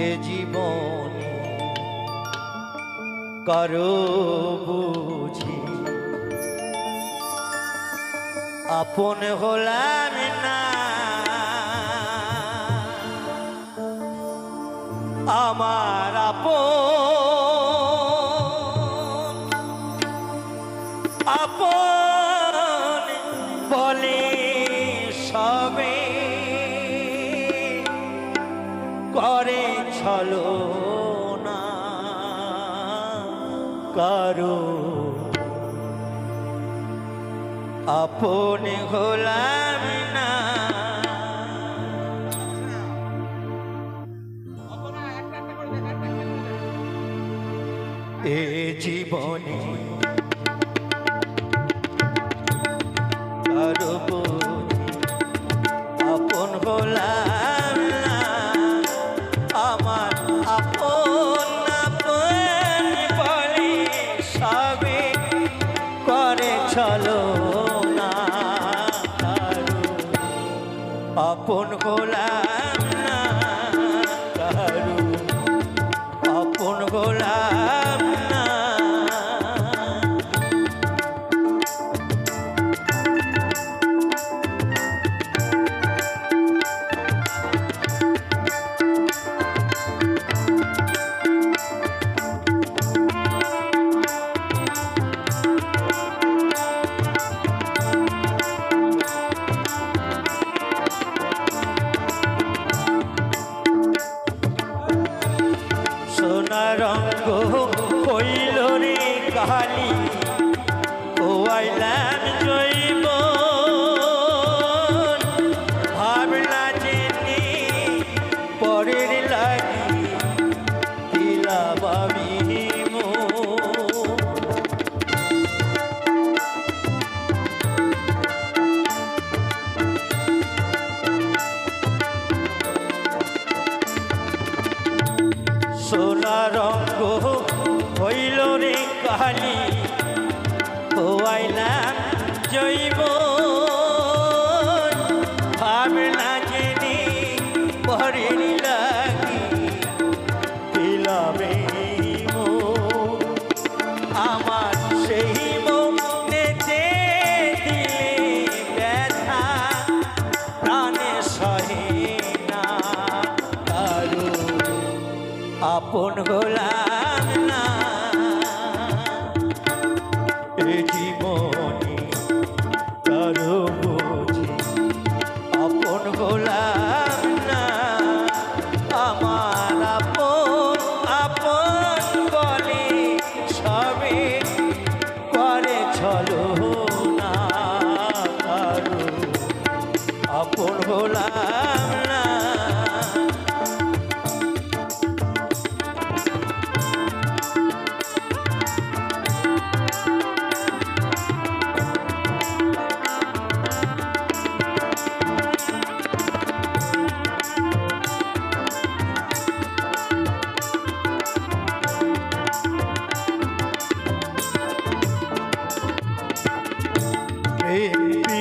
এ জীবনে কারো বুঝি আপন হলাম না, আমার আপন আপন বলে সবে করে ছলনা কারো আপন হলাম না। এ জীবনে কারো বুঝি আপন হলাম না, আমার আপন আপন বলে সবে করে ছলনা কারো আপন হলাম না, কারো আপন হলাম না। সোনা রঙ্গ হইল রে কালি ও আইলাম জৈব ভাবনা যেতে পরের লাগি দিলা বাবিম। সোনা রঙ্গ হইল রে কালি ও আইলাম জৈব ভাবনা জেনে পরে লাগি দিলামে আমার সেই মনেতে দিলে ব্যথা প্রাণে সহে না, কারো আপন হলাম না। এ জীবনে কারো বুঝি আপন হলাম না, আমার আপন আপন বলে সবে করে ছলনা কারো আপন হলাম না।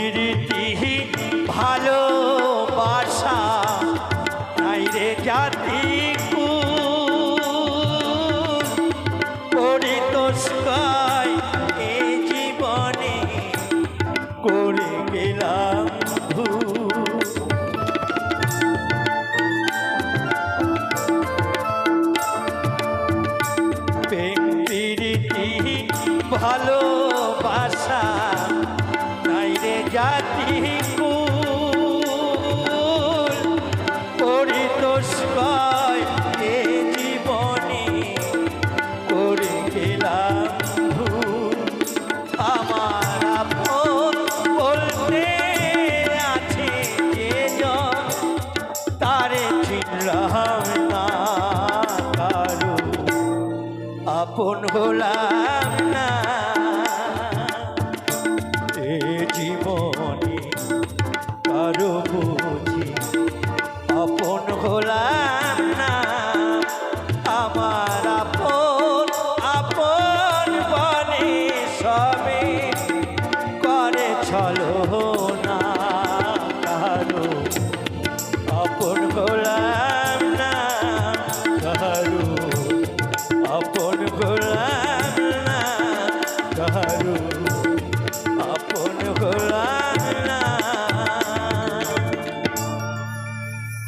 প্রীতি ভালোবাসা নাই রে জাতি পরিতোষকায় এ জীবনে করে গেলাম প্রীতি ভালোবাসা নাই রে জাতি পরিতোষকায় এ জীবনে করে গেলাম আমার আপন বলতে আছে যে জন তারে চিনলাম না, কারো আপন হলাম না। এ জীবনে কারো বুঝি আপন হলাম না, আমার আপন আপন বলে সবে করে ছলনা কারো আপন হলাম না। কারু